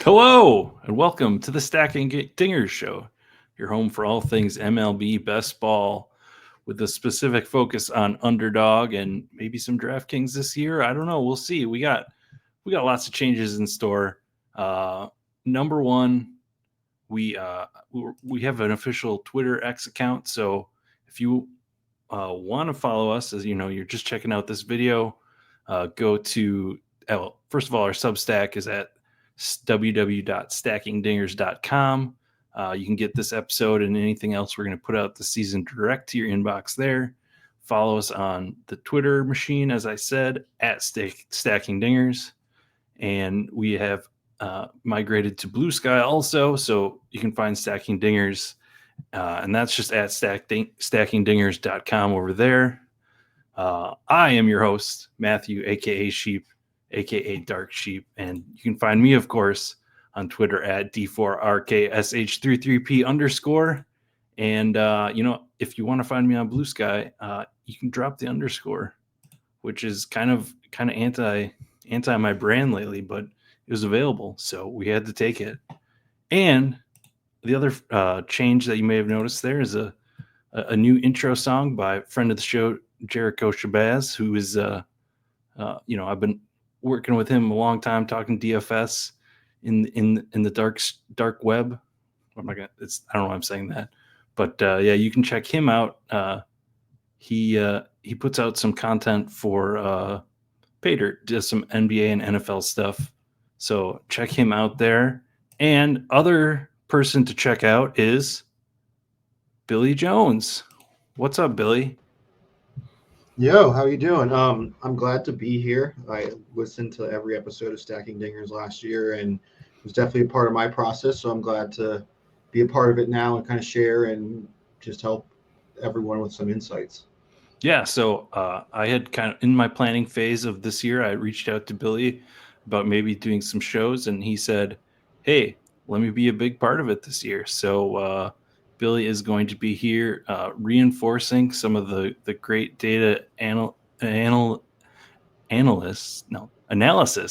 Hello, and welcome to the Stacking Dingers Show, your home for all things MLB best ball, with a specific focus on underdog and maybe some DraftKings this year. I don't know. We'll see. We got lots of changes in store. Number one, we have an official Twitter X account. So if you want to follow us, as you know, you're just checking out this video, go to first of all, our Substack is at www.stackingdingers.com. You can get this episode and anything else we're going to put out this season direct to your inbox there. Follow us on the Twitter machine, as I said, at Stacking Dingers. And we have migrated to Blue Sky also, so you can find Stacking Dingers. And that's just at stackingdingers.com over there. I am your host, Matthew, aka Sheep, aka Dark Sheep, and you can find me, of course, on Twitter at D4RKSH33P_. And if you want to find me on Blue Sky, you can drop the underscore, which is kind of anti my brand lately, but it was available, so we had to take it. And the other change that you may have noticed there is a new intro song by a friend of the show, Jericho Shabazz, who is, I've been working with him a long time, talking DFS in the dark web. I don't know why I'm saying that, but you can check him out. He puts out some content for Paydirt, does some NBA and NFL stuff. So check him out there. And other person to check out is Billy Jones. What's up, Billy? Yo, how you doing? I'm glad to be here. I listened to every episode of Stacking Dingers last year, and it was definitely a part of my process. So I'm glad to be a part of it now and kind of share and just help everyone with some insights. Yeah, so I had kind of in my planning phase of this year, I reached out to Billy about maybe doing some shows, and he said, "Hey, let me be a big part of it this year." So Billy is going to be here reinforcing some of the great data analysis.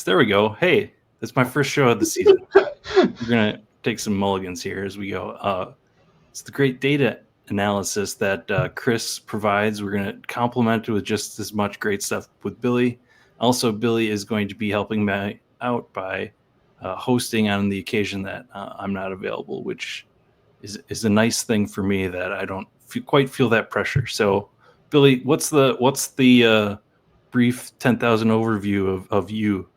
There we go. Hey, that's my first show of the season. We're gonna take some mulligans here as we go. It's the great data analysis that Chris provides. We're going to complement it with just as much great stuff with Billy. Also, Billy is going to be helping me out by hosting on the occasion that I'm not available, which is a nice thing for me that I don't quite feel that pressure. So, Billy, what's the brief 10,000 overview of you?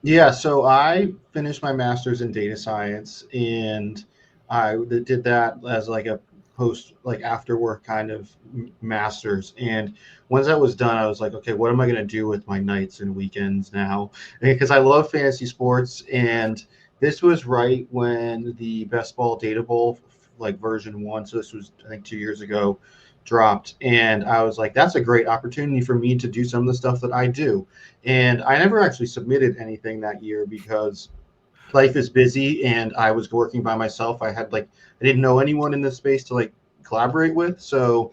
Yeah, so I finished my master's in data science, and I did that as like a post, like after work kind of master's. And once that was done, I was like, okay, what am I going to do with my nights and weekends now? Because I love fantasy sports, and this was right when the Best Ball Data Bowl, like version one, so this was I think 2 years ago, dropped, and I was like, that's a great opportunity for me to do some of the stuff that I do. And I never actually submitted anything that year because life is busy and I was working by myself. I didn't know anyone in this space to like collaborate with. So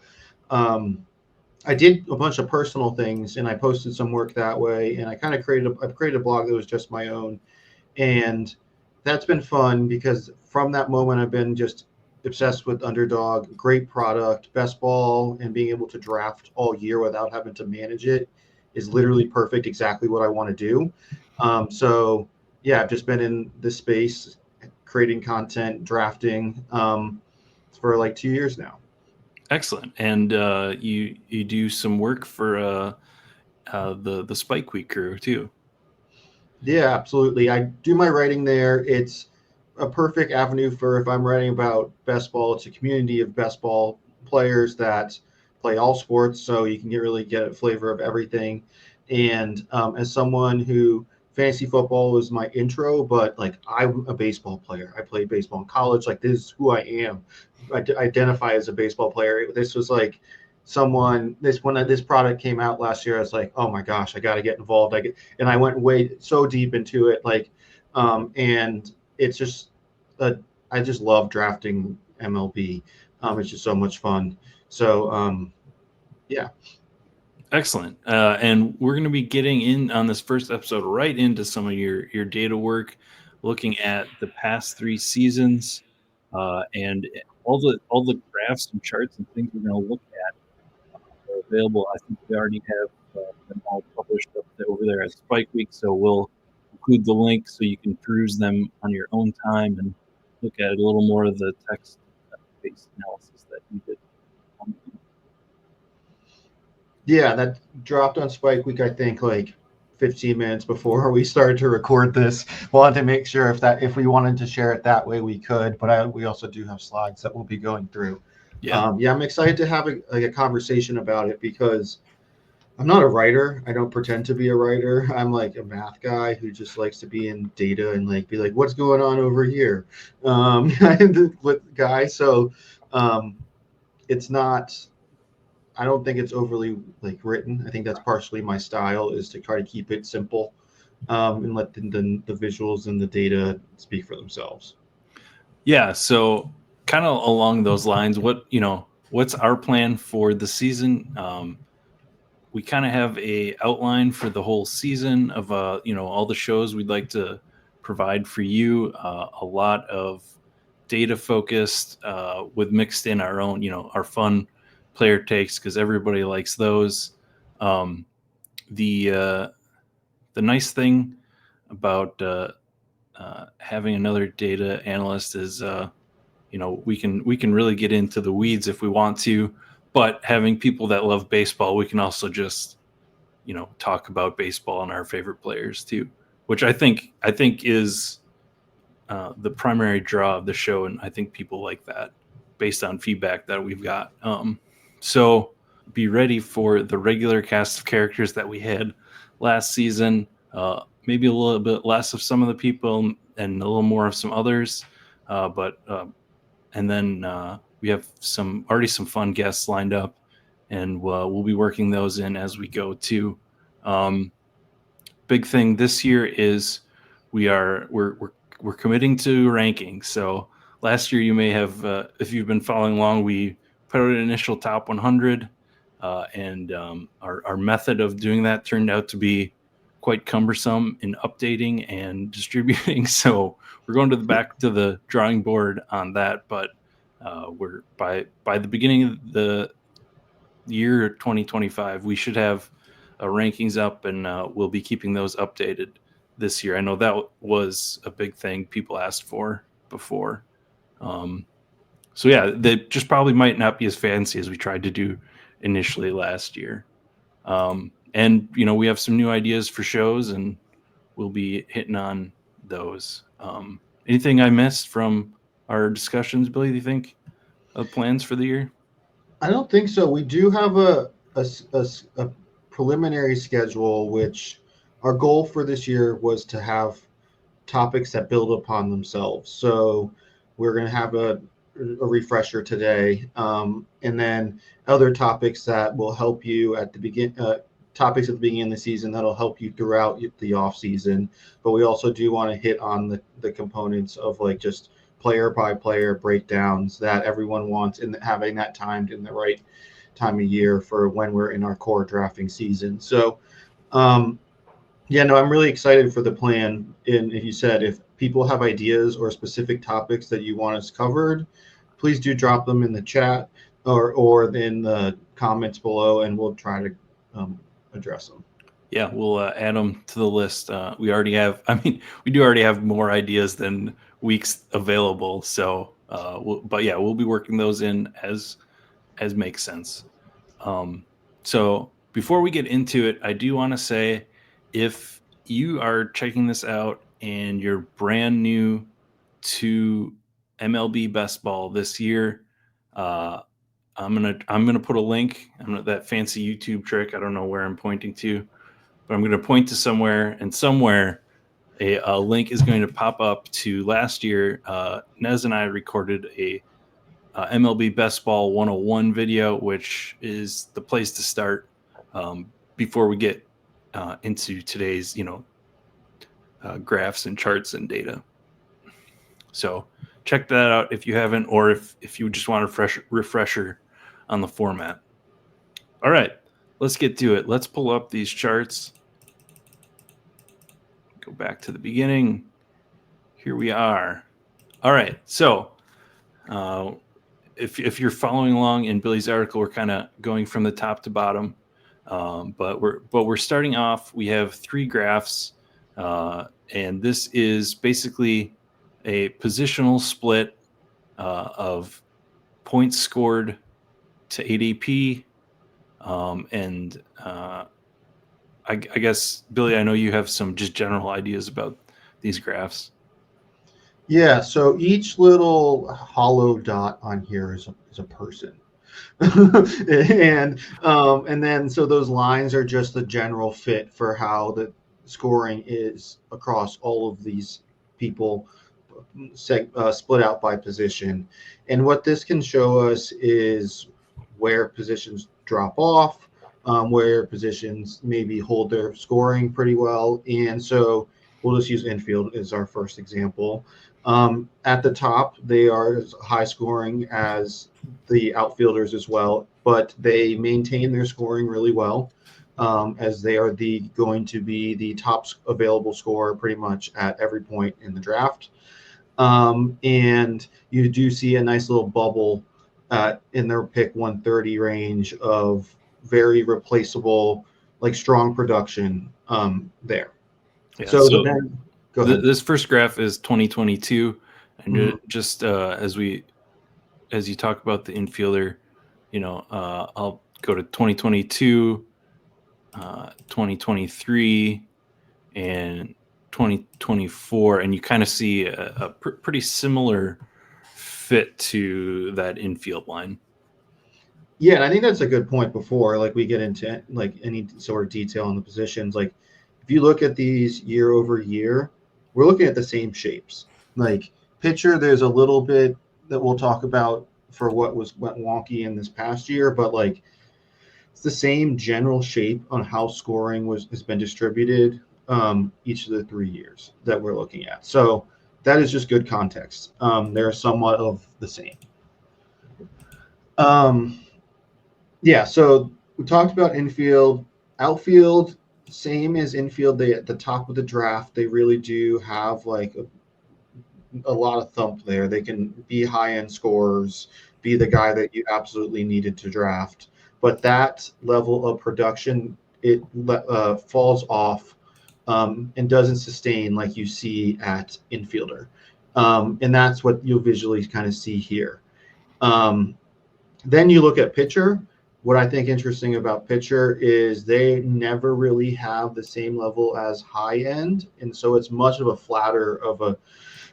I did a bunch of personal things and I posted some work that way. And I kind of created a blog that was just my own. And that's been fun because from that moment, I've been just obsessed with Underdog, great product, best ball, and being able to draft all year without having to manage it is literally perfect, exactly what I want to do. So, yeah, I've just been in this space, creating content, drafting for like 2 years now. Excellent. And you do some work for the Spike Week crew too. Yeah, absolutely. I do my writing there. It's a perfect avenue for if I'm writing about best ball. It's a community of best ball players that play all sports, so you can really get a flavor of everything. And as someone who fantasy football was my intro, but like I'm a baseball player. I played baseball in college. Like this is who I am. Identify as a baseball player. This was like someone this when this product came out last year. I was like, oh my gosh, I got to get involved. And I went way so deep into it, and it's just, I just love drafting MLB. It's just so much fun. So, yeah. Excellent. And we're going to be getting in on this first episode right into some of your data work. looking at the past 3 seasons, and all the graphs and charts and things we're going to look at are available. I think we already have them all published up there, over there at Spike Week, so we'll include the link so you can peruse them on your own time and look at a little more of the text-based analysis that you did. Yeah, that dropped on Spike Week, I think, like 15 minutes before we started to record this. Wanted to make sure if we wanted to share it that way, we could. But we also do have slides that we'll be going through. Yeah. Yeah, I'm excited to have a conversation about it because I'm not a writer. I don't pretend to be a writer. I'm like a math guy who just likes to be in data and like be like, what's going on over here, with guys. So it's not. I don't think it's overly like written. I think that's partially my style is to try to keep it simple, and let the visuals and the data speak for themselves. Yeah, so kind of along those lines, what's our plan for the season? We kind of have a outline for the whole season of all the shows we'd like to provide for you. A lot of data focused, with mixed in our own, our fun player takes, because everybody likes those. Um, the nice thing about having another data analyst is, we can really get into the weeds if we want to, but having people that love baseball, we can also just talk about baseball and our favorite players too, which I think is the primary draw of the show, and I think people like that based on feedback that we've got. So be ready for the regular cast of characters that we had last season. Maybe a little bit less of some of the people and a little more of some others, but and then we have some fun guests lined up, and we'll be working those in as we go too. Um, Big thing this year is we're committing to ranking. So last year, you may have, if you've been following along, we put out an initial top 100, and our method of doing that turned out to be quite cumbersome in updating and distributing. So we're going back to the drawing board on that. But we're by the beginning of the year 2025, we should have rankings up, and we'll be keeping those updated this year. I know that was a big thing people asked for before. Um, so yeah, they just probably might not be as fancy as we tried to do initially last year. And we have some new ideas for shows, and we'll be hitting on those. Anything I missed from our discussions, Billy? Do you think of plans for the year? I don't think so. We do have a preliminary schedule, which our goal for this year was to have topics that build upon themselves. So we're going to have a refresher today, and then other topics that will help you at the topics at the beginning of the season that'll help you throughout the off season. But we also do want to hit on the components of like just player by player breakdowns that everyone wants, and having that timed in the right time of year for when we're in our core drafting season. So yeah, no, I'm really excited for the plan. And if you said if people have ideas or specific topics that you want us covered, please do drop them in the chat or in the comments below, and we'll try to address them. Yeah, we'll add them to the list. We already have, I mean, we do already have more ideas than weeks available. So, but yeah, we'll be working those in as makes sense. Um, so before we get into it, I do want to say, if you are checking this out and you're brand new to MLB Best Ball this year, uh, I'm gonna put a link. That fancy YouTube trick. I don't know where I'm pointing to, but I'm going to point to somewhere, and somewhere a link is going to pop up to last year. Nez and I recorded a MLB Best Ball 101 video, which is the place to start before we get into today's, graphs and charts and data. So check that out if you haven't, or if you just want a refresher on the format. All right, let's get to it. Let's pull up these charts. Go back to the beginning. here we are. All right. So, uh, if you're following along in Billy's article, we're kind of going from the top to bottom, but we're starting off. We have three graphs, and this is basically a positional split of points scored to ADP, and I guess Billy, I know you have some just general ideas about these graphs. Yeah, so each little hollow dot on here is a person. And then so those lines are just the general fit for how the scoring is across all of these people, split out by position. And what this can show us is where positions drop off, where positions maybe hold their scoring pretty well. And so we'll just use infield as our first example. At the top, they are as high scoring as the outfielders as well, but they maintain their scoring really well, as they are going to be the top available scorer pretty much at every point in the draft. And you do see a nice little bubble in their pick 130 range of very replaceable, like strong production there. Yeah. So, So but then go ahead. this first graph is 2022, and Mhm. just as you talk about the infielder, I'll go to 2022, 2023, and 2024, and you kind of see a pretty similar fit to that infield line. Yeah, and I think that's a good point before like we get into like any sort of detail on the positions. Like if you look at these year over year, we're looking at the same shapes. Like pitcher, there's a little bit that we'll talk about for what went wonky in this past year, but like it's the same general shape on how scoring has been distributed each of the 3 years that we're looking at. So that is just good context. They're somewhat of the same. Um, Yeah, so we talked about infield, outfield, same as infield. They at the top of the draft, they really do have like a lot of thump there. They can be high end scorers, be the guy that you absolutely needed to draft, but that level of production it falls off and doesn't sustain like you see at infielder, and that's what you'll visually kind of see here. Um, then you look at pitcher. What I think interesting about pitcher is they never really have the same level as high end, and so it's much of a flatter of a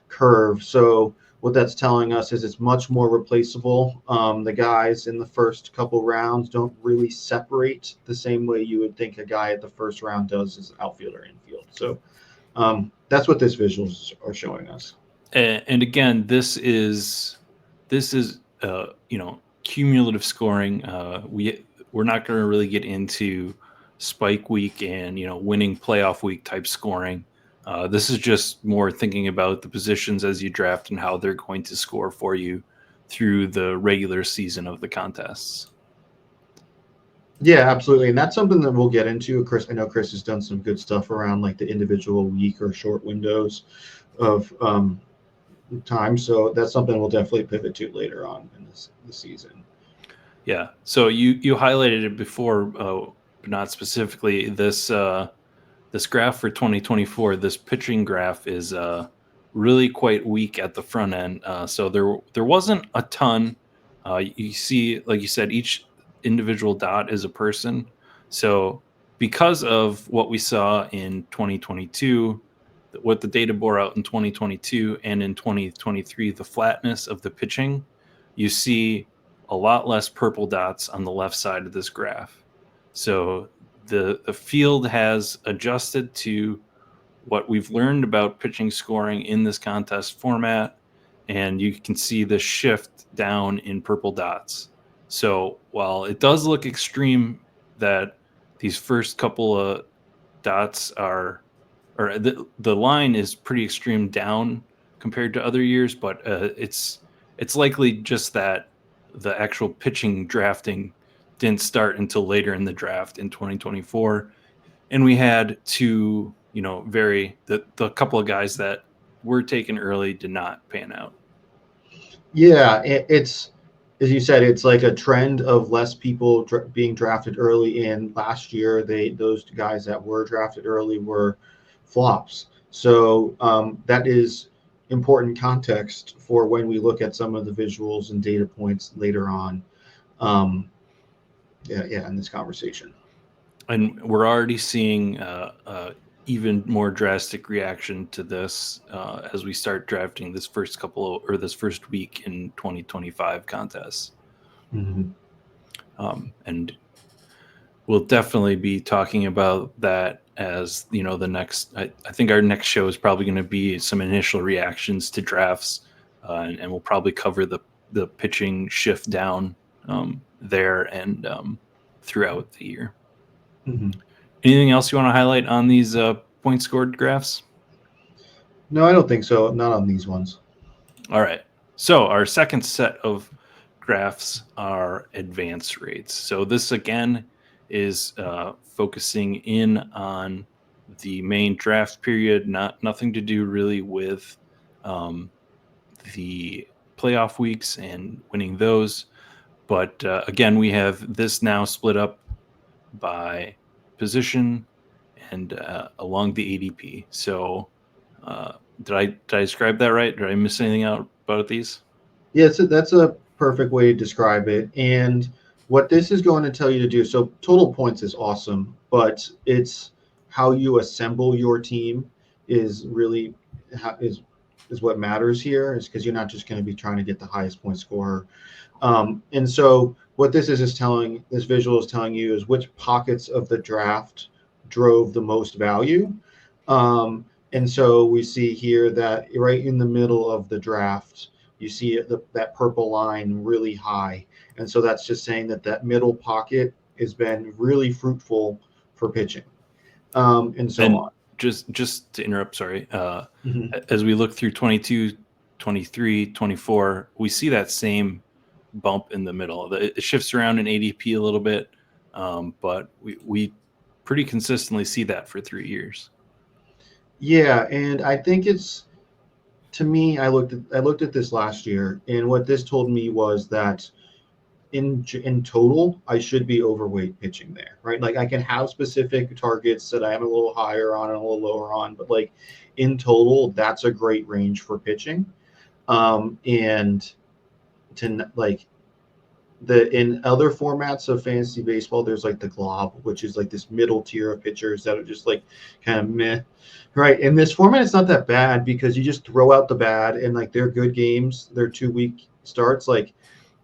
curve. So what that's telling us is it's much more replaceable. The guys in the first couple rounds don't really separate the same way you would think a guy at the first round does as outfielder infield. So that's what this visuals are showing us. And again, this is cumulative scoring. We're not going to really get into spike week and winning playoff week type scoring. This is just more thinking about the positions as you draft and how they're going to score for you through the regular season of the contests. Yeah, absolutely. And that's something that we'll get into. Chris, I know Chris has done some good stuff around like the individual week or short windows of time. So that's something we'll definitely pivot to later on in the season. Yeah. So you highlighted it before, but not specifically. This graph for 2024, this pitching graph is really quite weak at the front end. So there wasn't a ton. You see, like you said, each individual dot is a person. So because of what we saw in 2022, what the data bore out in 2022 and in 2023, the flatness of the pitching, you see a lot less purple dots on the left side of this graph. So the field has adjusted to what we've learned about pitching scoring in this contest format, and you can see the shift down in purple dots. So while it does look extreme that these first couple of dots are, or the line is pretty extreme down compared to other years, but it's likely just that the actual pitching drafting didn't start until later in the draft in 2024, and we had two, the couple of guys that were taken early did not pan out. Yeah, it's as you said, it's like a trend of less people being drafted early. And last year, those guys that were drafted early were flops. So that is important context for when we look at some of the visuals and data points later on. Um, yeah, in this conversation. And we're already seeing even more drastic reaction to this as we start drafting this this first week in 2025 contests. Mhm. And we'll definitely be talking about that as the next. I think our next show is probably going to be some initial reactions to drafts, and we'll probably cover the pitching shift down there and throughout the year. Mhm. Anything else you want to highlight on these point scored graphs? No, I don't think so. Not on these ones. All right. So our second set of graphs are advance rates. So this again is focusing in on the main draft period, nothing to do really with um, the playoff weeks and winning those. But again, we have this now split up by position and along the ADP. So did I describe that right? Did I miss anything out about these? Yeah, so that's a perfect way to describe it. And what this is going to tell you to do, so total points is awesome, but it's how you assemble your team is really is what matters here. Is because you're not just going to be trying to get the highest point scorer. And so what this visual is telling you is which pockets of the draft drove the most value. And so we see here that right in the middle of the draft, you see that purple line really high. And so that's just saying that that middle pocket has been really fruitful for pitching, and so And on. just to interrupt, sorry. Mhm. As we look through 22, 23, 24, we see that same bump in the middle. It shifts around in ADP a little bit, but we pretty consistently see that for 3 years. Yeah, and I think it's to me. I looked at this last year, and what this told me was that in total, I should be overweight pitching there, right? Like I can have specific targets that I am a little higher on and a little lower on, but like in total, that's a great range for pitching. And to like the in other formats of fantasy baseball, there's like the glob, which is like this middle tier of pitchers that are just like kind of meh. Right. In this format, it's not that bad because you just throw out the bad and like they're good games, they're 2 week starts. Like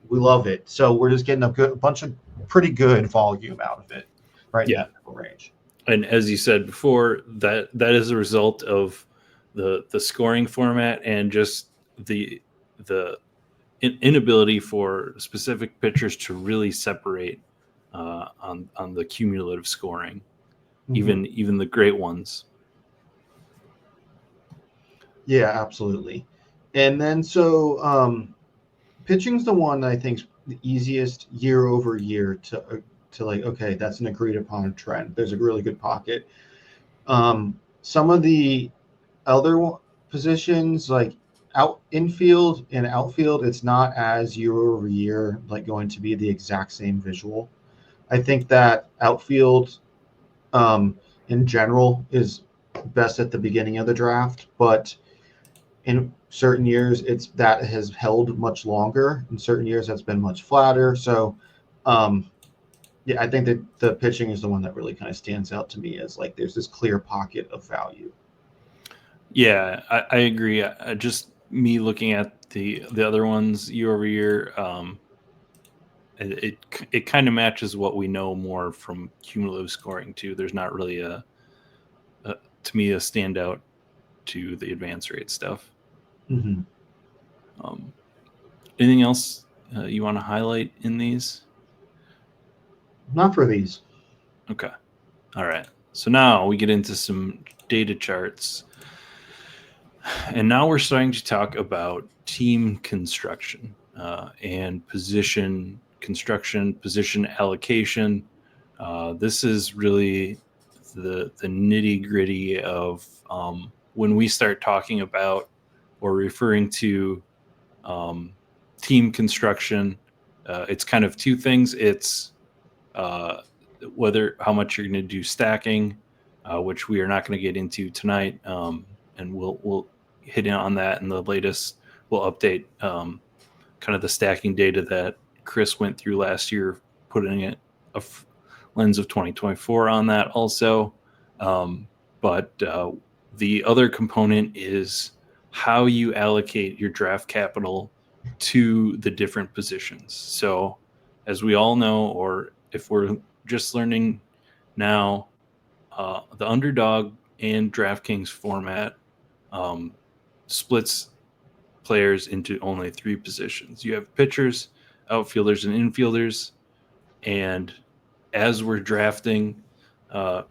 we love it. So we're just getting a bunch of pretty good volume out of it, right in Yeah, that middle range. and as you said before, that is a result of the scoring format and just the inability for specific pitchers to really separate on the cumulative scoring, Hmm. even the great ones. Yeah, absolutely. And then so pitching's the one that I think's the easiest year over year to like. Okay, that's an agreed upon trend. There's a really good pocket. Some of the other positions like out infield and outfield, it's not as year over year like going to be the exact same visual. I think that outfield um, in general is best at the beginning of the draft, but in certain years it's that has held much longer. In certain years that's been much flatter. So um, yeah, I think that the pitching is the one that really kind of stands out to me as like there's this clear pocket of value. Yeah, I agree. Just me looking at the other ones year over year, it kind of matches what we know more from cumulative scoring too. There's not really a to me a standout to the advance rate stuff. Hmm. Um, Anything else you want to highlight in these? Not for these. Okay. All right. So now we get into some data charts. And now we're starting to talk about team construction and position construction, position allocation. This is really the nitty gritty of when we start talking about or referring to um, team construction, it's kind of two things. It's uh, whether how much you're going to do stacking, which we are not going to get into tonight, and we'll hit in on that in the latest. We'll update kind of the stacking data that Chris went through last year, putting it lens of 2024 on that also. Um, but the other component is how you allocate your draft capital to the different positions. So, as we all know, or if we're just learning now, the underdog and DraftKings format um, splits players into only three positions. You have pitchers, outfielders, and infielders. And as we're drafting,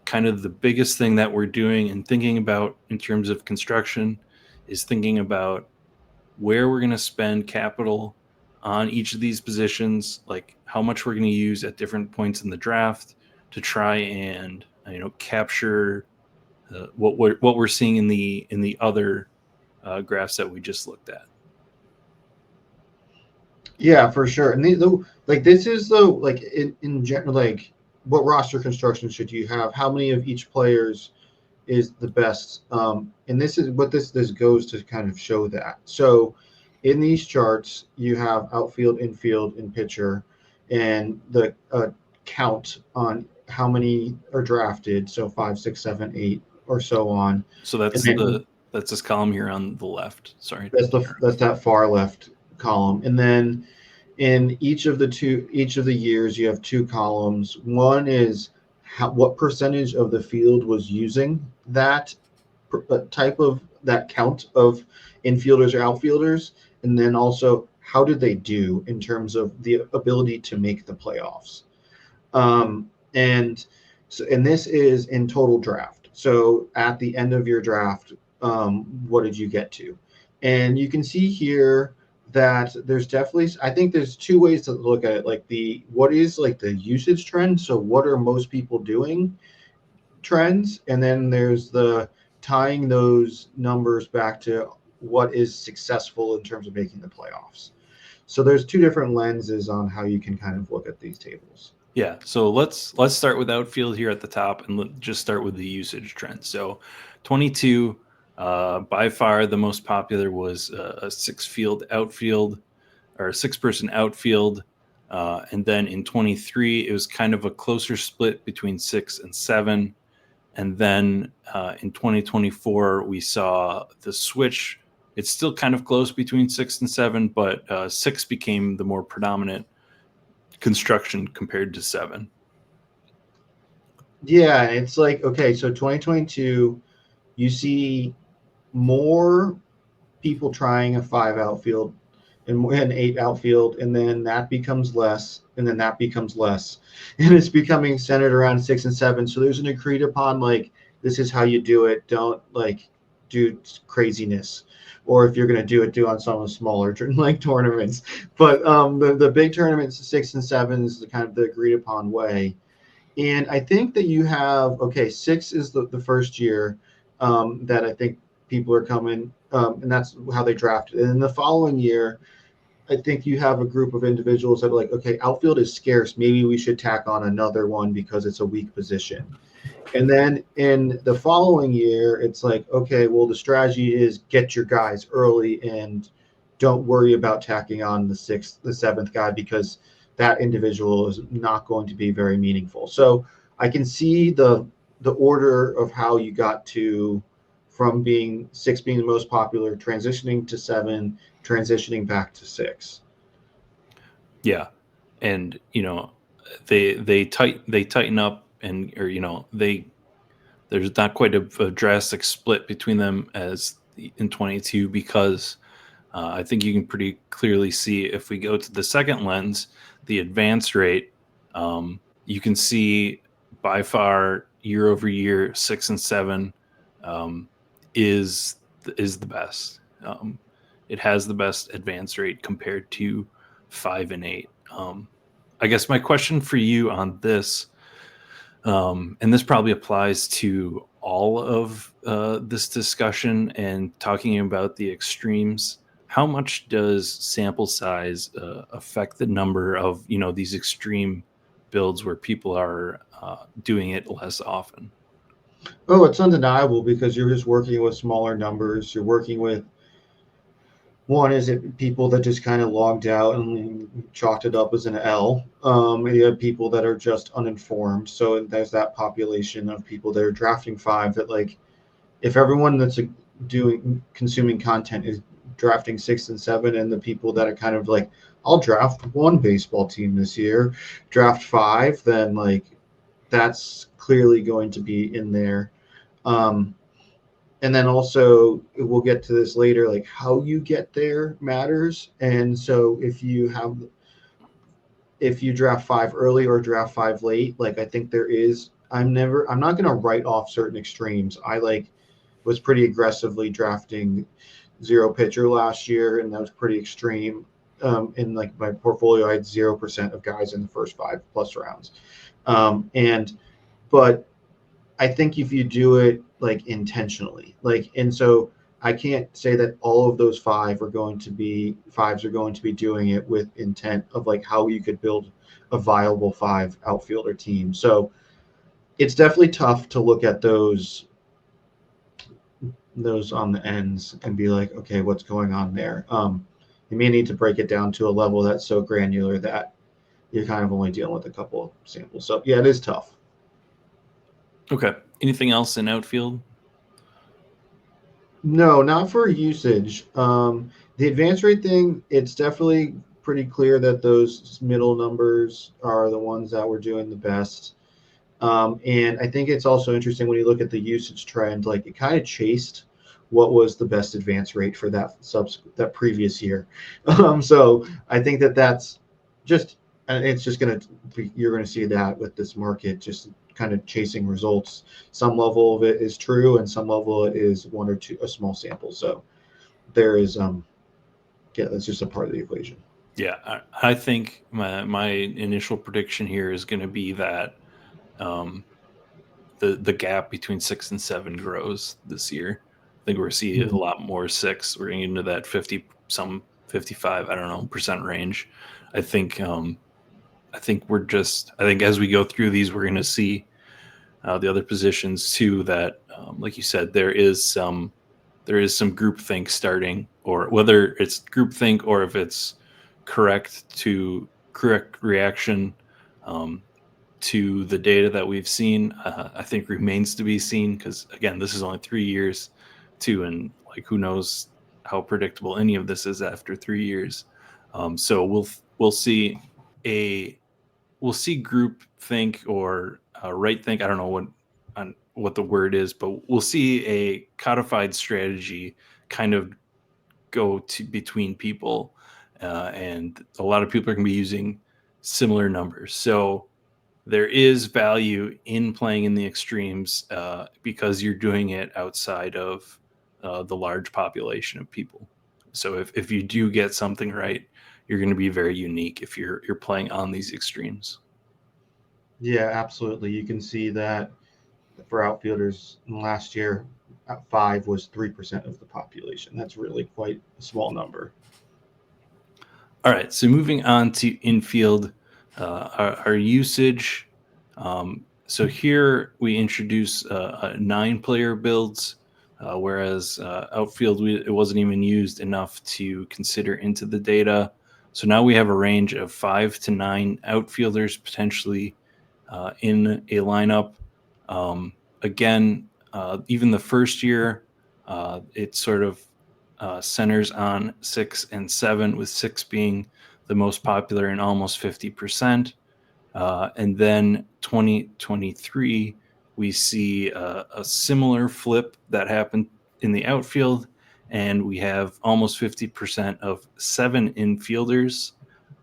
kind of the biggest thing that we're doing and thinking about in terms of construction is thinking about where we're going to spend capital on each of these positions, like how much we're going to use at different points in the draft to try and capture what we're seeing in the other graphs that we just looked at. Yeah, for sure. And like this is the like in general, like what roster construction should you have? How many of each players is the best? And this is what this goes to kind of show that. So in these charts, you have outfield, infield, and pitcher, and the count on how many are drafted. So 5, 6, 7, 8, or so on. So And that's then this column here on the left. Sorry. that's that far left column. And then in each of the years you have two columns. One is what percentage of the field was using that type of that count of infielders or outfielders, and then also how did they do in terms of the ability to make the playoffs. And this is in total draft. So at the end of your draft, what did you get to? And you can see here that there's definitely, I think there's two ways to look at it. Like what is like the usage trend? So what are most people doing trends? And then there's the tying those numbers back to what is successful in terms of making the playoffs. So there's two different lenses on how you can kind of look at these tables. Yeah, so let's start with outfield here at the top, and just start with the usage trend. So, 22, by far the most popular was a six-field outfield or a six-person outfield, and then in 23 it was kind of a closer split between 6 and 7, and then in 2024 we saw the switch. It's still kind of close between 6 and 7, but 6 became the more predominant construction compared to 7. Yeah, it's like, okay, so 2022, you see more people trying a 5 outfield and an 8 outfield, and then that becomes less, and then that becomes less, and it's becoming centered around 6 and 7. So there's an agreed upon, like, this is how you do it. Don't like do craziness, or if you're going to do on some of the smaller like tournaments. But the big tournaments, 6 and 7 is the kind of the agreed upon way. And I think that you have, okay, 6 is the first year that I think people are coming, and that's how they drafted. And in the following year, I think you have a group of individuals that are like, okay, outfield is scarce. Maybe we should tack on another one because it's a weak position. And then in the following year, it's like, okay, well, the strategy is get your guys early and don't worry about tacking on the seventh guy because that individual is not going to be very meaningful. So I can see the order of how you got to from being 6 being the most popular, transitioning to 7, transitioning back to 6. Yeah, and they tighten up, and or there's not quite a drastic split between them as in 22 because I think you can pretty clearly see if we go to the second lens, the advance rate. You can see by far year over year 6 and 7 um, is the best. It has the best advance rate compared to 5 and 8. I guess my question for you on this And this probably applies to all of this discussion and talking about the extremes. How much does sample size affect the number of these extreme builds where people are doing it less often? Oh, it's undeniable because you're just working with smaller numbers. You're working with one is it people that just kind of logged out and chalked it up as an L. You have people that are just uninformed. So there's that population of people that are drafting five that like if everyone that's doing consuming content is drafting six and seven, and the people that are kind of like, I'll draft one baseball team this year, draft five, then like that's clearly going to be in there. Um, and then also we'll get to this later, like how you get there matters. And so if you draft five early or draft five late, like I think there is, I'm not going to write off certain extremes. I like was pretty aggressively drafting zero pitcher last year, and that was pretty extreme. In like my portfolio, I had 0% of guys in the first 5+ rounds. And but I think if you do it like intentionally, like, and so I can't say that all of those fives are going to be doing it with intent of like how you could build a viable five outfielder team. So it's definitely tough to look at those on the ends and be like, okay, what's going on there? You may need to break it down to a level that's so granular that you're kind of only dealing with a couple of samples. So yeah, it is tough. Okay. Anything else in outfield? No, not for usage. The advance rate thing, it's definitely pretty clear that those middle numbers are the ones that were doing the best. And I think it's also interesting when you look at the usage trend, like it kind of chased what was the best advance rate for that previous year. So I think that that's just, and it's just going to be, you're going to see that with this market, just kind of chasing results. Some level of it is true, and some level it is one or two, a small sample. So there is, yeah, that's just a part of the equation. Yeah, I think my initial prediction here is going to be that um, the gap between 6 and 7 grows this year. I think we're going to see a Mhm. lot more six. We're going into that 55, I don't know, percent range. I think I think as we go through these, we're going to see the other positions too. That, like you said, there is some groupthink starting, or whether it's groupthink or if it's correct reaction um, to the data that we've seen, I think remains to be seen because again, this is only 3 years too, and like who knows how predictable any of this is after 3 years. So we'll see a we'll see group think or right think. I don't know what the word is, but we'll see a codified strategy kind of go to between people, and a lot of people are going to be using similar numbers. So there is value in playing in the extremes because you're doing it outside of the large population of people. So if you do get something right, you're going to be very unique if you're playing on these extremes. Yeah, absolutely. You can see that for outfielders last year, at five was 3% of the population. That's really quite a small number. All right, so moving on to infield, our usage. So here we introduce 9-player builds, whereas outfield it wasn't even used enough to consider into the data. So now we have a range of 5 to 9 outfielders potentially in a lineup. Again, even the first year, it sort of centers on 6 and 7, with 6 being the most popular in almost 50%. And then 2023, we see a similar flip that happened in the outfield, and we have almost 50% of 7 infielders,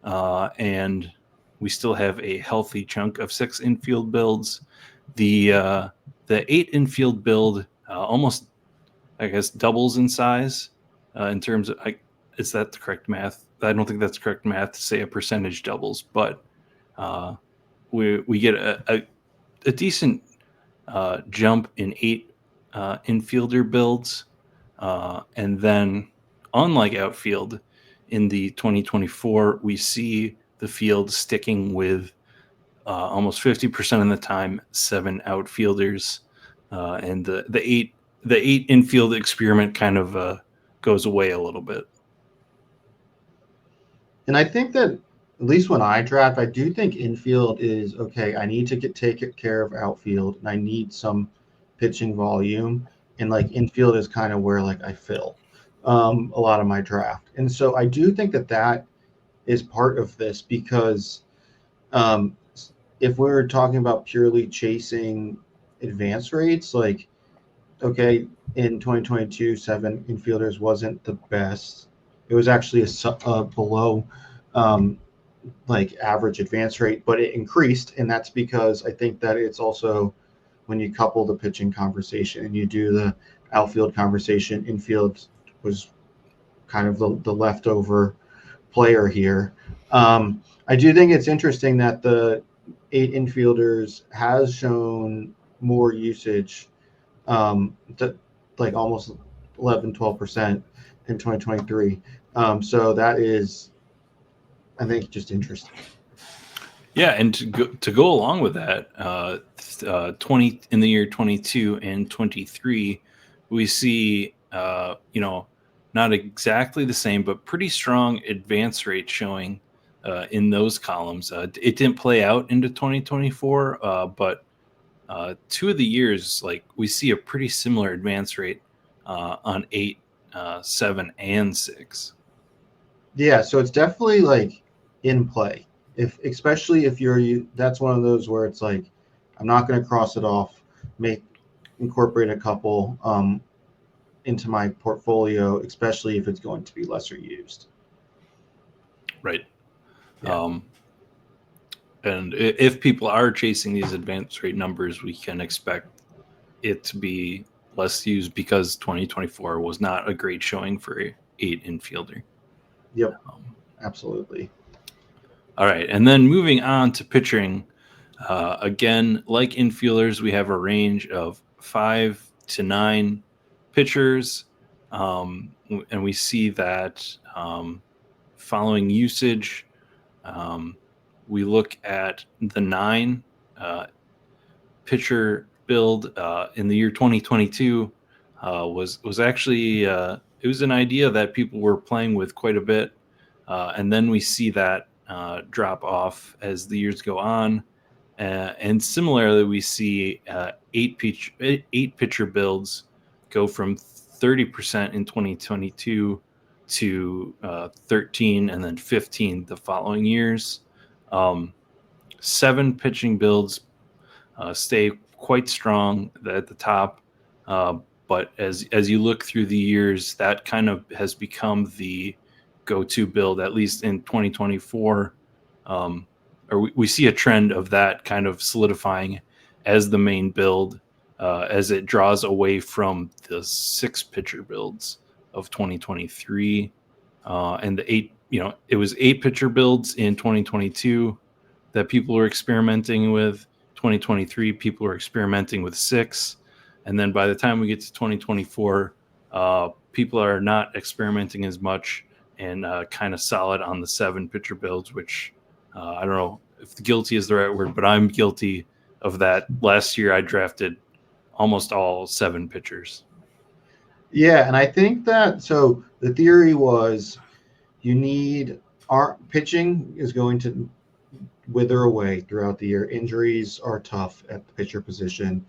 and we still have a healthy chunk of 6 infield builds. The 8 infield build almost, I guess, doubles in size in terms of. Is that the correct math? I don't think that's correct math to say a percentage doubles, but uh, we get a decent jump in 8 infielder builds. And then, unlike outfield, in the 2024, we see the field sticking with almost 50% of the time 7 outfielders, and the eight infield experiment kind of goes away a little bit. And I think that at least when I draft, I do think infield is okay. I need to take care of outfield, and I need some pitching volume. And like infield is kind of where like I fill a lot of my draft. And so I do think that that is part of this because um, if we're talking about purely chasing advance rates, like okay, in 2022, 7 infielders wasn't the best. It was actually a below um, like average advance rate, but it increased, and that's because I think that it's also when you couple the pitching conversation and you do the outfield conversation, infield was kind of the leftover player here. I do think it's interesting that the 8 infielders has shown more usage, to, like almost 11, 12% in 2023. So that is, I think, just interesting. Yeah, and to go along with that, 20 in the year 22 and 23, we see not exactly the same, but pretty strong advance rate showing in those columns. It didn't play out into 2024, but 2 of the years, like we see a pretty similar advance rate on 8, 7, and 6. Yeah, so it's definitely like in play. If especially if that's one of those where it's like, I'm not going to cross it off. Make incorporate a couple into my portfolio, especially if it's going to be lesser used. Right. Yeah. And if people are chasing these advance rate numbers, we can expect it to be less used because 2024 was not a great showing for a 8 infielder. Yep. Um, Absolutely. all right. And then moving on to pitching, again, like infielders, we have a range of 5 to 9 pitchers. And we see that following usage, um, we look at the 9 uh, pitcher build in the year 2022 was actually it was an idea that people were playing with quite a bit, and then we see that drop off as the years go on, and similarly we see eight pitcher builds go from 30% in 2022 to 13 and then 15 the following years. Um, 7 pitching builds stay quite strong at the top. Uh, but as you look through the years, that kind of has become the go-to build, at least in 2024. Or we see a trend of that kind of solidifying as the main build as it draws away from the 6 pitcher builds of 2023 and the 8. It was 8 pitcher builds in 2022 that people were experimenting with. 2023, people were experimenting with 6. And then by the time we get to 2024, people are not experimenting as much and kind of solid on the 7 pitcher builds, which I don't know if guilty is the right word, but I'm guilty of that. Last year, I drafted almost all 7 pitchers. Yeah, and I think that so the theory was you need our pitching is going to wither away throughout the year. Injuries are tough at the pitcher position,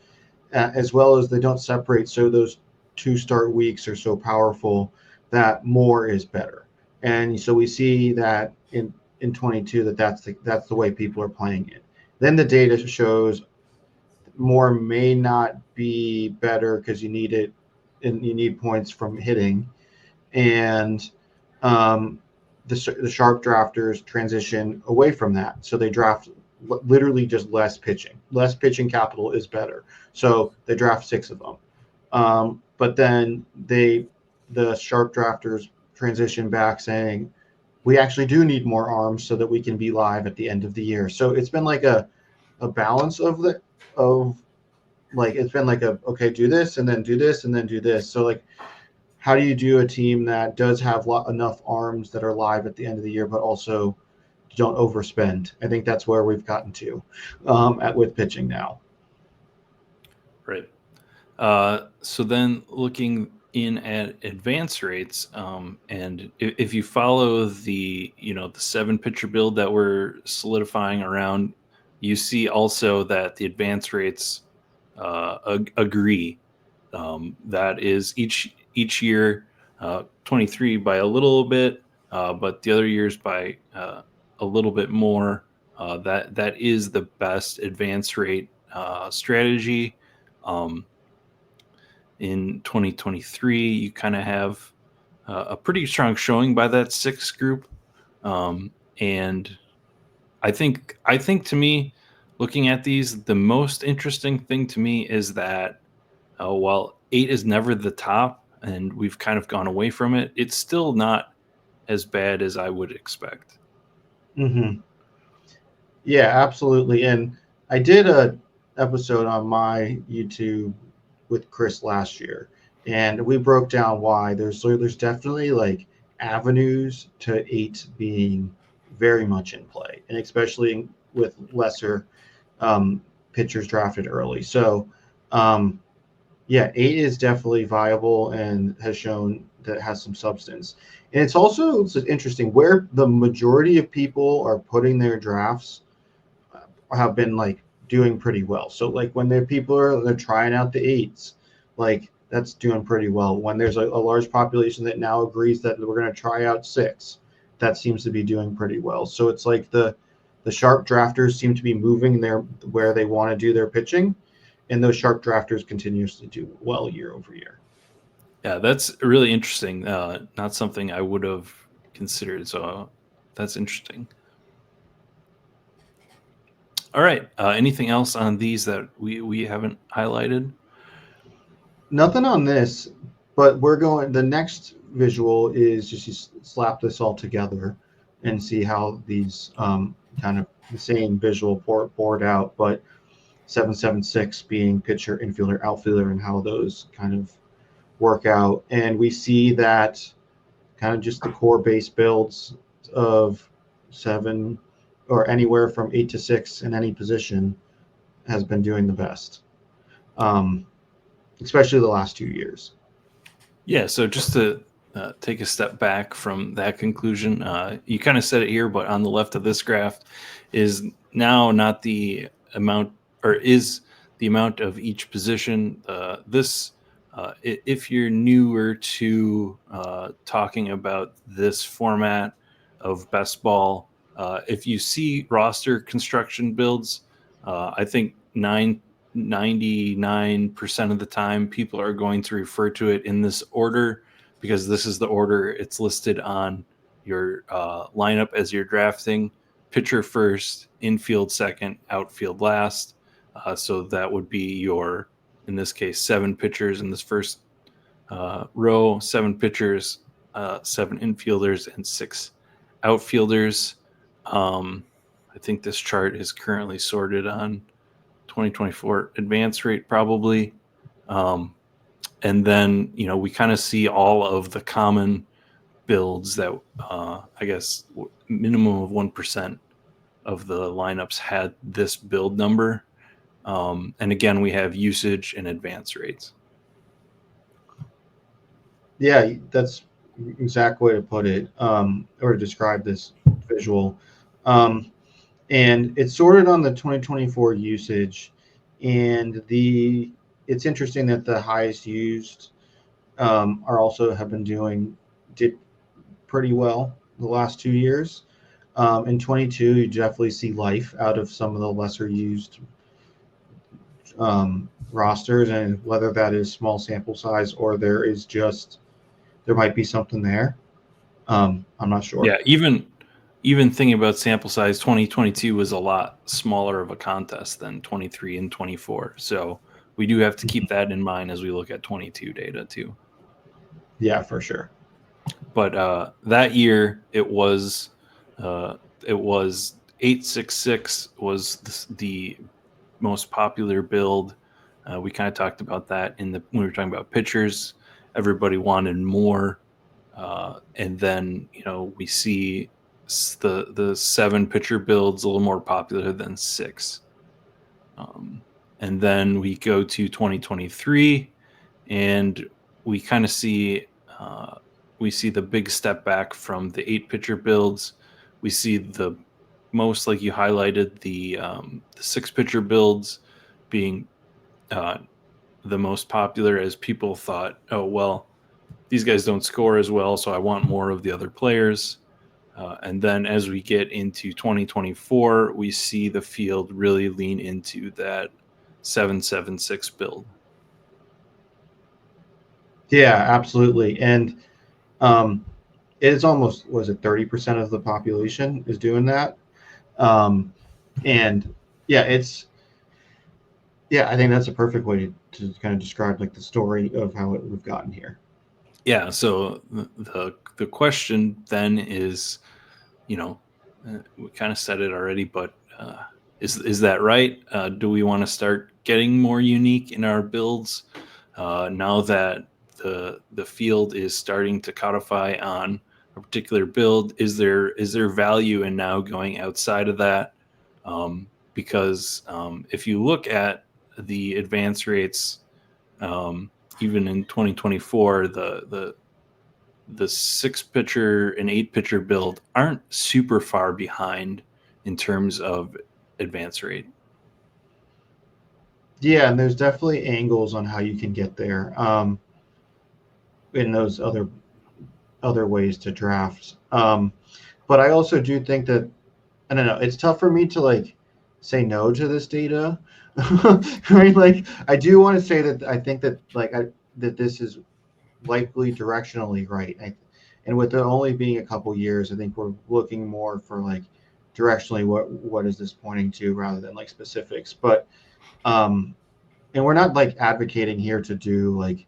as well as they don't separate. So those 2 start weeks are so powerful that more is better. And so we see that in 22 that's the way people are playing it. Then the data shows more may not be better because you need it and you need points from hitting. And um, the sharp drafters transition away from that. So they draft literally just less pitching. Less pitching capital is better. So they draft 6 of them. But then the sharp drafters transition back saying, we actually do need more arms so that we can be live at the end of the year. So it's been like a balance of of like it's been like a okay, do this and then do this and then do this. So like, how do you do a team that does have enough arms that are live at the end of the year, but also don't overspend? I think that's where we've gotten to at with pitching now. Right. So then looking in at advance rates, and if you follow the the seven pitcher build that we're solidifying around, you see also that the advance rates agree. That is each year, 23 by a little bit, but the other years by a little bit more. That is the best advance rate strategy. Um, in 2023, you kind of have a pretty strong showing by that sixth group, and I think to me, looking at these, the most interesting thing to me is that while eight is never the top, and we've kind of gone away from it, it's still not as bad as I would expect. Hmm. Yeah, absolutely. And I did a episode on my YouTube with Chris last year, and we broke down why there's definitely like avenues to eight being very much in play, and especially with lesser um, pitchers drafted early. So, um, yeah, eight is definitely viable and has shown that it has some substance. And it's interesting where the majority of people are putting their drafts have been like doing pretty well. So like when they're trying out the eights, like that's doing pretty well. When there's a large population that now agrees that we're going to try out six, that seems to be doing pretty well. So it's like the sharp drafters seem to be moving their where they want to do their pitching, and those sharp drafters continues to do well year over year. Yeah, that's really interesting. Not something I would have considered. So that's interesting. All right. Anything else on these that we haven't highlighted? Nothing on this, but we're going. The next visual is just you slap this all together and see how these kind of the same visual poured out, but 776 being pitcher, infielder, outfielder, and how those kind of work out. And we see that kind of just the core base builds of seven or anywhere from 8 to 6 in any position has been doing the best, um, especially the last 2 years. Yeah, so just to take a step back from that conclusion, you kind of said it here, but on the left of this graph is now not the amount, or is the amount of each position. If you're newer to talking about this format of best ball, if you see roster construction builds, I think 99% of the time people are going to refer to it in this order because this is the order it's listed on your lineup as you're drafting: pitcher first, infield second, outfield last. So that would be your, in this case, seven pitchers in this first row, seven pitchers, seven infielders, and six outfielders. um, I think this chart is currently sorted on 2024 advance rate probably. Um, and then we kind of see all of the common builds that I guess minimum of 1% of the lineups had this build number. And again, we have usage and advance rates. Yeah, that's exact way to put it, or to describe this visual. Um, and it's sorted on the 2024 usage, and the it's interesting that the highest used are also have been did pretty well the last 2 years. In 22, you definitely see life out of some of the lesser used rosters, and whether that is small sample size or there might be something there. I'm not sure. Yeah, even thinking about sample size, 2022 was a lot smaller of a contest than 23 and 24. So we do have to keep that in mind as we look at 22 data too. Yeah, for sure. But that year uh, it was 866 was the most popular build. We kind of talked about that when we were talking about pitchers. Everybody wanted more, and then we see the 7 pitcher builds a little more popular than 6. And then we go to 2023, and we kind of see the big step back from the 8 pitcher builds. We see the most, like you highlighted, the 6 pitcher builds being the most popular, as people thought, oh well, these guys don't score as well, so I want more of the other players. And then as we get into 2024, we see the field really lean into that 7-7-6 build. Yeah, absolutely. And it's almost, was it 30% of the population is doing that? And yeah, I think that's a perfect way to kind of describe like the story of how we've gotten here. Yeah. So the question then is, we kind of said it already, but is that right? Do we want to start getting more unique in our builds now that the field is starting to codify on a particular build? Is there value in now going outside of that? Because if you look at the advance rates, even in 2024, the 6 pitcher and 8 pitcher build aren't super far behind in terms of advance rate. Yeah, and there's definitely angles on how you can get there in those other ways to draft. But I also do think that, I don't know, it's tough for me to like say no to this data. Right? Like I do want to say that I think that that this is likely directionally right. And with it only being a couple years, I think we're looking more for like directionally what is this pointing to rather than like specifics. But um and we're not like advocating here to do like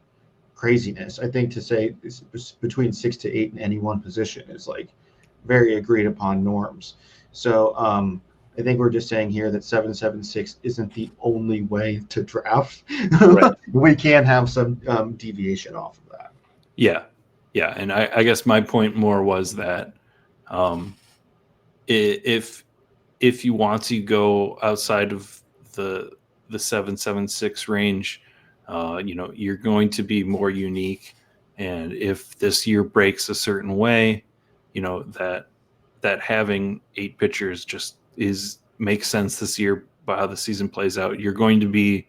craziness. I think to say it's between 6 to 8 in any one position is like very agreed upon norms. So I think we're just saying here that 7-7-6 isn't the only way to draft. Right. We can have some deviation off of that. Yeah. Yeah. And I guess my point more was that um, if you want to go outside of the 7-7-6 range, you're going to be more unique. And if this year breaks a certain way, that having 8 pitchers just makes sense this year by how the season plays out. You're going to be,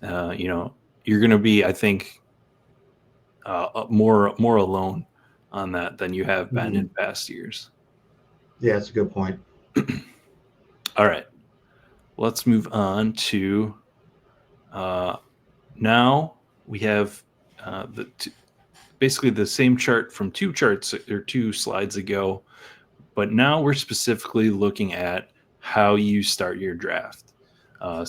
I think, more alone on that than you have been in past years. Yeah, that's a good point. All right, let's move on to now we have basically the same chart from 2 slides ago, but now we're specifically looking at how you start your draft. I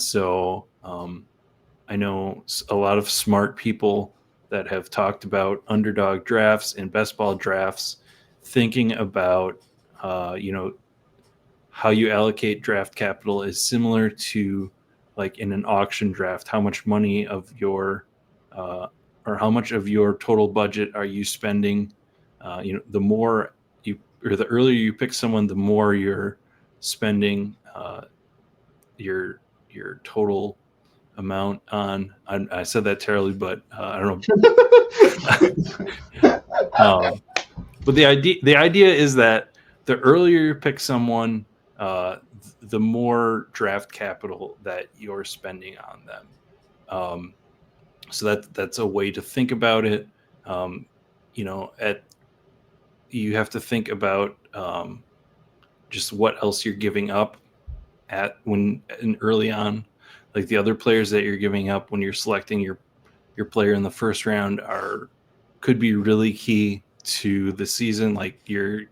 know a lot of smart people that have talked about underdog drafts and best ball drafts, thinking about, how you allocate draft capital is similar to like in an auction draft. How much money of your or how much of your total budget are you spending? The more you or the earlier you pick someone, the more you're spending your total amount on. I said that terribly, but I don't know. But the idea is that the earlier you pick someone, the more draft capital that you're spending on them. So that's a way to think about it. Um, you have to think about just what else you're giving up early on, like the other players that you're giving up when you're selecting your player in the first round could be really key to the season. Like you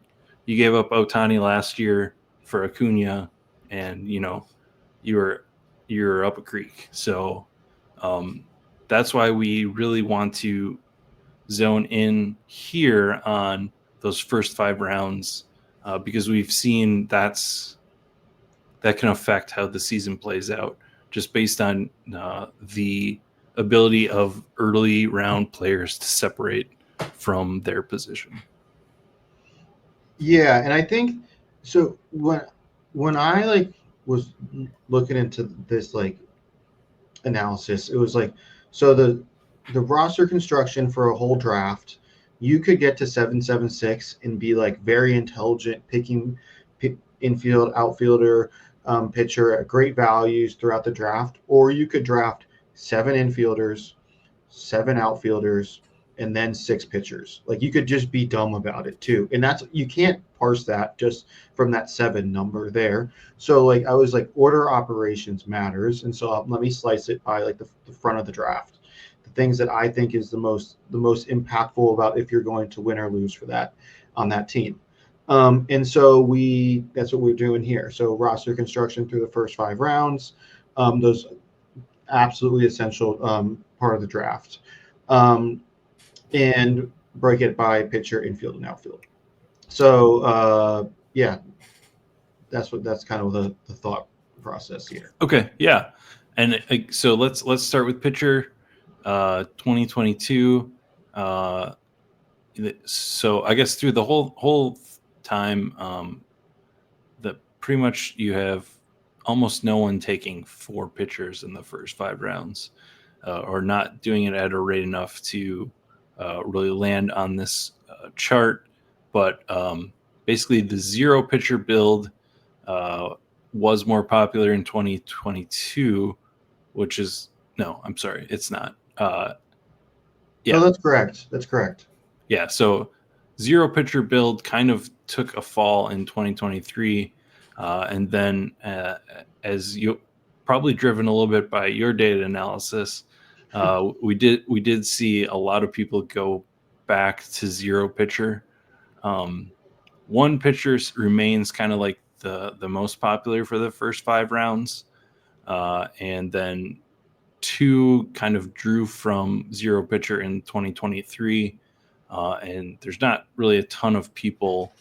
gave up Otani last year for Acuna, and you're up a creek. So that's why we really want to zone in here on those first 5 rounds, because we've seen that can affect how the season plays out. just based on the ability of early round players to separate from their position. Yeah, and I think so when I like was looking into this like analysis, it was like so the roster construction for a whole draft, you could get to 776 and be like very intelligent picking infield, outfielder, pitcher at great values throughout the draft, or you could draft 7 infielders, 7 outfielders, and then 6 pitchers. Like you could just be dumb about it too. And that's you can't parse that just from that 7 number there. So like I was like order operations matters. And so let me slice it by like the front of the draft. The things that I think is the most impactful about if you're going to win or lose for that on that team. And so that's what we're doing here. So roster construction through the first 5 rounds. Those absolutely essential part of the draft, and break it by pitcher, infield, and outfield. So yeah, that's kind of the thought process here. Okay, yeah, and so let's start with pitcher, 2022. Uh, so I guess through the whole time, that pretty much you have almost no one taking 4 pitchers in the first 5 rounds, or not doing it at a rate enough to really land on this chart. But basically, the 0 pitcher build uh, was more popular in 2022, which is no, I'm sorry, it's not. No, Yeah, that's correct. That's correct. yeah. So 0 pitcher build kind of took a fall in 2023, and then as you probably driven a little bit by your data analysis, we did see a lot of people go back to 0 pitcher. Um, 1 pitcher remains kind of like the most popular for the first 5 rounds, and then 2 kind of drew from 0 pitcher in 2023, and there's not really a ton of people.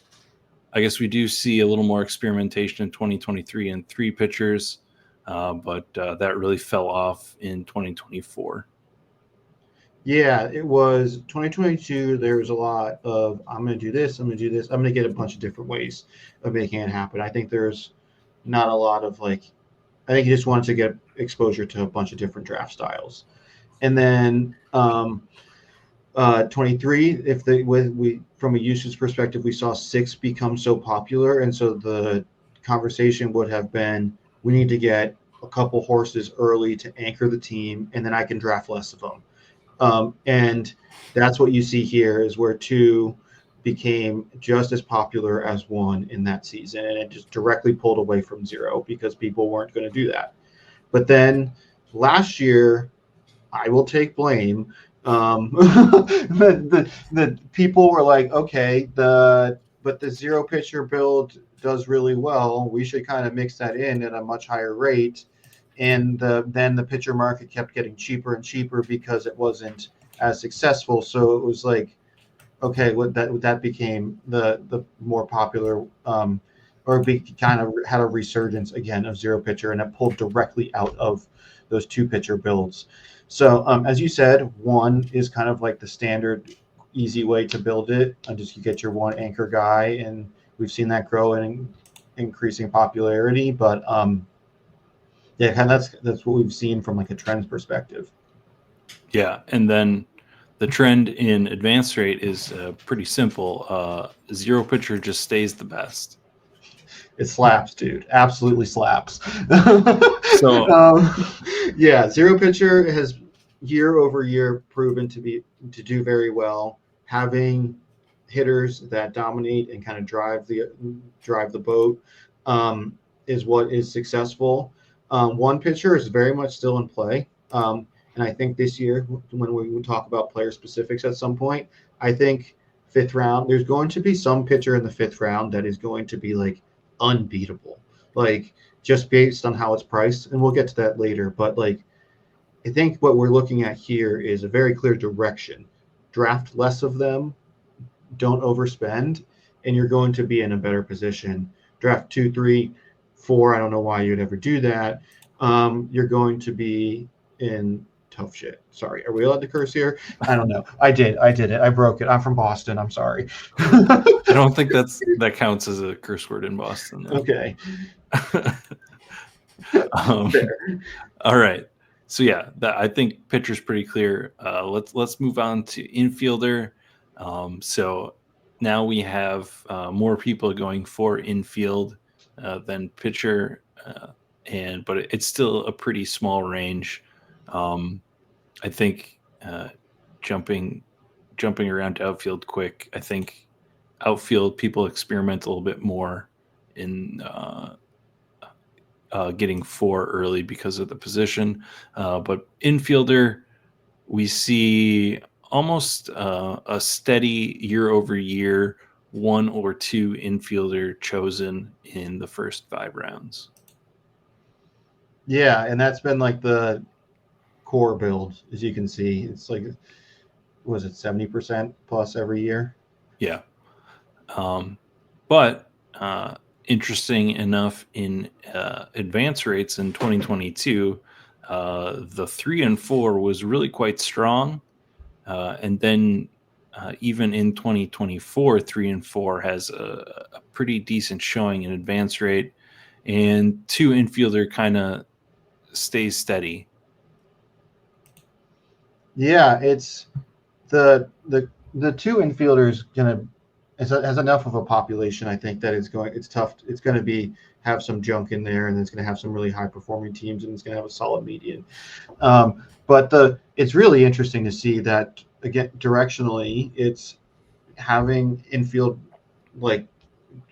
I guess we do see a little more experimentation in 2023 and 3 pitchers, but that really fell off in 2024. Yeah, it was 2022. There was a lot of I'm going to do this. I'm going to do this. I'm going to get a bunch of different ways of making it happen. I think there's not a lot of like. I think he just wanted to get exposure to a bunch of different draft styles. And then 23, if they with we from a usage perspective, we saw 6 become so popular, and so the conversation would have been, we need to get a couple horses early to anchor the team, and then I can draft less of them. And that's what you see here is where 2 became just as popular as 1 in that season, and it just directly pulled away from 0 because people weren't going to do that. But then last year, I will take blame. The people were like, okay, but the 0 pitcher build does really well. We should kind of mix that in at a much higher rate. And then the pitcher market kept getting cheaper and cheaper because it wasn't as successful. So it was like, okay, what that became the more popular, or kind of had a resurgence again of 0 pitcher, and it pulled directly out of those 2 pitcher builds. So as you said, 1 is kind of like the standard easy way to build it. Just you get your 1 anchor guy, and we've seen that grow in increasing popularity. But yeah, kind of that's what we've seen from like a trends perspective. Yeah, and then the trend in advance rate is pretty simple. 0 pitcher just stays the best. It slaps, dude. Absolutely slaps. So Yeah, 0 pitcher has year over year proven to do very well. Having hitters that dominate and kind of drive the boat, is what is successful. 1 pitcher is very much still in play. And I think this year, when we talk about player specifics at some point, I think 5th round, there's going to be some pitcher in the 5th round that is going to be like unbeatable, like just based on how it's priced. And we'll get to that later. But like, I think what we're looking at here is a very clear direction. Draft less of them, don't overspend, and you're going to be in a better position. Draft 2, 3, 4. I don't know why you'd ever do that. you're going to be in tough shit. Sorry, are we allowed to curse here? I don't know. I did. I did it. I broke it. I'm from Boston. I'm sorry. I don't think that counts as a curse word in Boston, Okay. though. um, Fair. all right. So yeah, I think pitcher's pretty clear. Let's move on to infielder. So now we have more people going for infield than pitcher, but it's still a pretty small range. Um, I think jumping jumping around to outfield quick. I think outfield people experiment a little bit more in getting four early because of the position. But infielder, we see almost a steady year over year, one or two infielder chosen in the first 5 rounds. Yeah, and that's been like the core build, as you can see. It's like, was it 70% plus every year? Yeah. But interesting enough, in advance rates in 2022, the 3 and 4 was really quite strong. And then even in 2024, 3 and 4 has a pretty decent showing in advance rate, and two infielder kind of stays steady. Yeah, it's the two infielders gonna has enough of a population. I think that it's tough. It's going to be have some junk in there, and it's going to have some really high performing teams, and it's going to have a solid median. But it's really interesting to see that again directionally, it's having infield like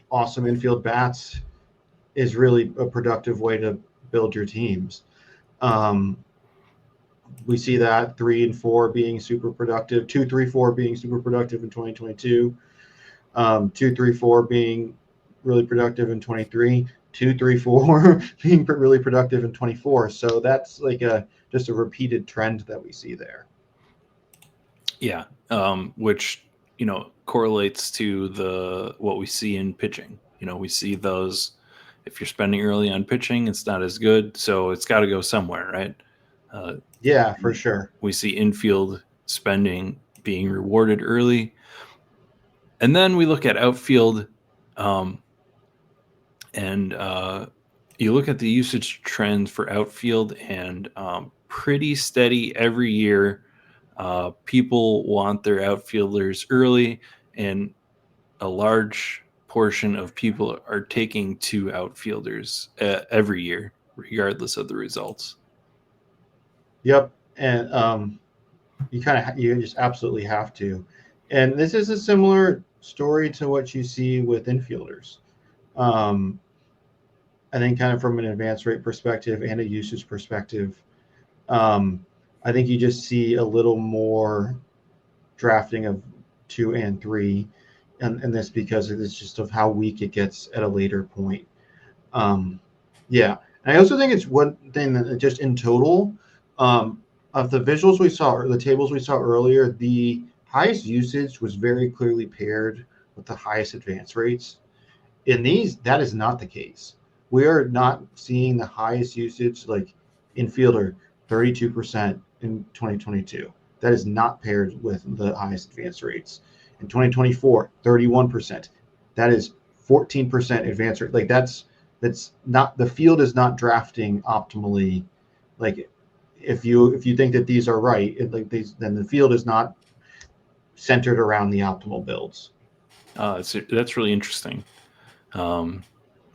awesome infield bats is really a productive way to build your teams. Um, we see that 3 and 4 being super productive, 2, 3, 4 being super productive in 2022, 2, 3, 4 being really productive in 23, 2, 3, 4 being really productive in 24. So that's like a just a repeated trend that we see there. Yeah, which correlates to the what we see in pitching. We see those. If you're spending early on pitching, it's not as good, so it's got to go somewhere, right? Uh, Yeah, for sure. we see infield spending being rewarded early, and then we look at outfield, um, and you look at the usage trends for outfield, and pretty steady every year. People want their outfielders early, and a large portion of people are taking two outfielders every year, regardless of the results. Yep. And you just absolutely have to. And this is a similar story to what you see with infielders. Um, I think kind of from an advance rate perspective and a usage perspective, um, I think you just see a little more drafting of 2 and 3, and this because it's just of how weak it gets at a later point. Um, yeah, and I also think it's one thing that just in total, of the visuals we saw or the tables we saw earlier, the highest usage was very clearly paired with the highest advance rates. In these, that is not the case. We are not seeing the highest usage like infielder 32% in 2022. That is not paired with the highest advance rates. In 2024, 31%. That is 14% advance rate. Like that's not, the field is not drafting optimally. Like if you think that these are right, like these, then the field is not centered around the optimal builds. That's really interesting. Um,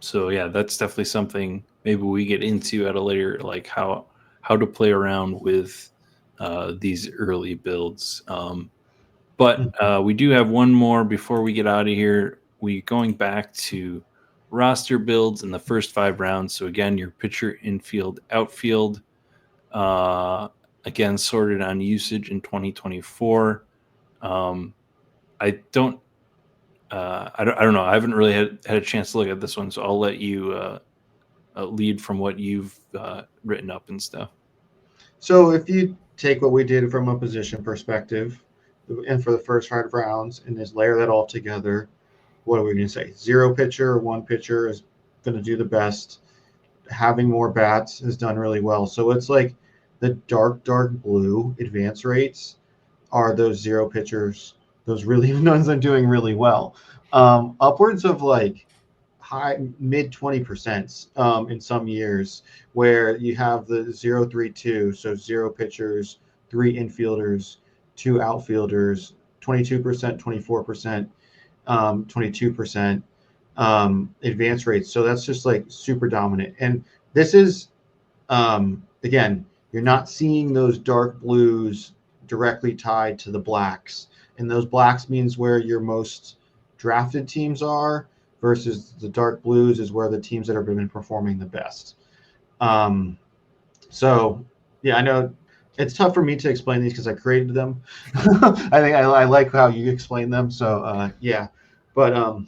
so yeah, that's definitely something maybe we get into at a later, like how to play around with these early builds. But we do have one more before we get out of here. We going back to roster builds in the first 5 rounds. So again, your pitcher, infield, outfield, uh, again sorted on usage in 2024. Um, I don't I don't know. I haven't really had a chance to look at this one, so I'll let you lead from what you've written up and stuff. So if you take what we did from a position perspective, and for the first 5 rounds, and just layer that all together, what are we going to say? Zero pitcher or one pitcher is going to do the best. having more bats has done really well. So it's like the dark blue advance rates are those zero pitchers, those relief ones are doing really well. Upwards of like high mid 20% in some years, where you have the 0-3-2, so zero pitchers, three infielders, two outfielders, 22%, 24%, 22% advance rates. So that's just like super dominant. And this is, again, you're not seeing those dark blues directly tied to the blacks. And those blacks means where your most drafted teams are, versus the dark blues is where the teams that have been performing the best. Um, so, yeah, I know it's tough for me to explain these because I created them. I think I like how you explain them. So, yeah. But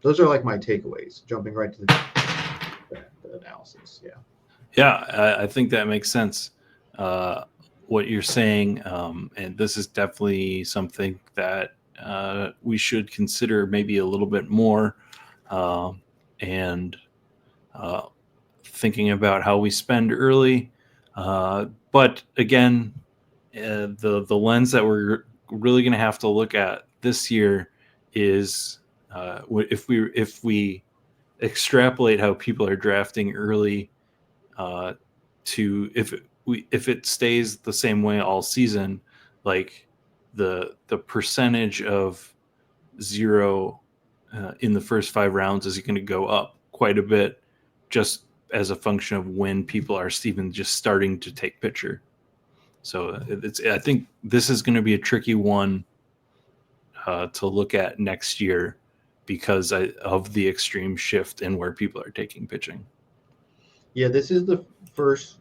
those are like my takeaways, jumping right to the analysis. Yeah. Yeah, I think that makes sense. What you're saying, and this is definitely something that we should consider maybe a little bit more, uh, and uh, thinking about how we spend early. But again, the lens that we're really going to have to look at this year is if we extrapolate how people are drafting early, uh, to if it stays the same way all season, like the percentage of zero in the first 5 rounds is going to go up quite a bit, just as a function of when people are even just starting to take pitcher. So it's I think this is going to be a tricky one to look at next year because of the extreme shift in where people are taking pitching. Yeah, this is the first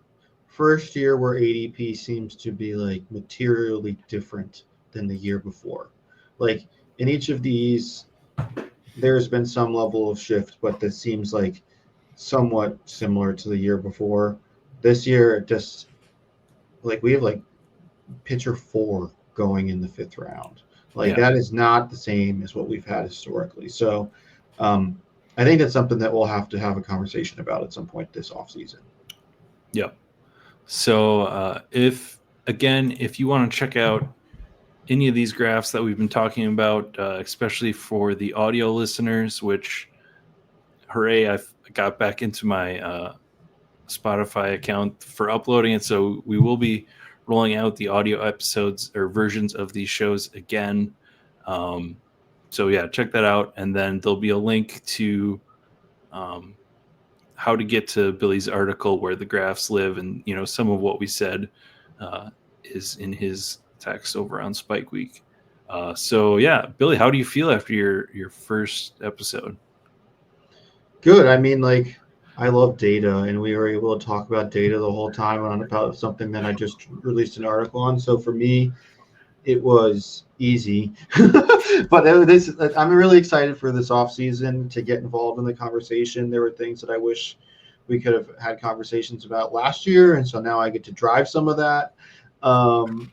year where ADP seems to be like materially different than the year before. Like in each of these, there's been some level of shift, but this seems like somewhat similar to the year before. This year, just like we have like pitcher four going in the fifth round. Like Yeah. that is not the same as what we've had historically. So um, I think that's something that we'll have to have a conversation about at some point this offseason. Yep. So if you want to check out any of these graphs that we've been talking about, especially for the audio listeners, which hooray, I got back into my Spotify account for uploading it. So we will be rolling out the audio episodes or versions of these shows again. Um, so yeah, check that out. And then there'll be a link to um, how to get to Billy's article where the graphs live. And, some of what we said is in his text over on Spike Week. So yeah, Billy, how do you feel after your first episode? Good. I mean, like, I love data, and we were able to talk about data the whole time on about something that I just released an article on. So for me, it was easy. But I'm really excited for this off season to get involved in the conversation. There were things that I wish we could have had conversations about last year, and so now I get to drive some of that. Um,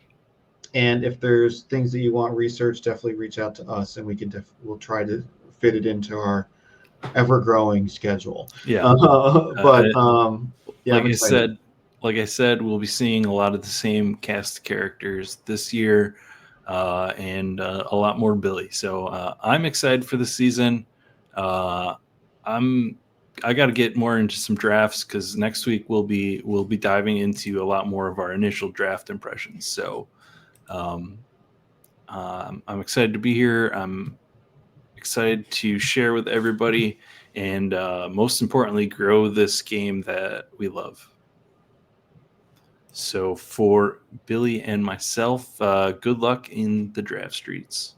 and if there's things that you want research, definitely reach out to us, and we'll try to fit it into our ever growing schedule. Yeah. But yeah, I'm like I excited. said, like I said, we'll be seeing a lot of the same cast of characters this year, and a lot more Billy. So I'm excited for the season. Uh, I'm I got to get more into some drafts because next week we'll be diving into a lot more of our initial draft impressions. So um, I'm excited to be here. I'm excited to share with everybody, and most importantly, grow this game that we love. So for Billy and myself, good luck in the draft streets.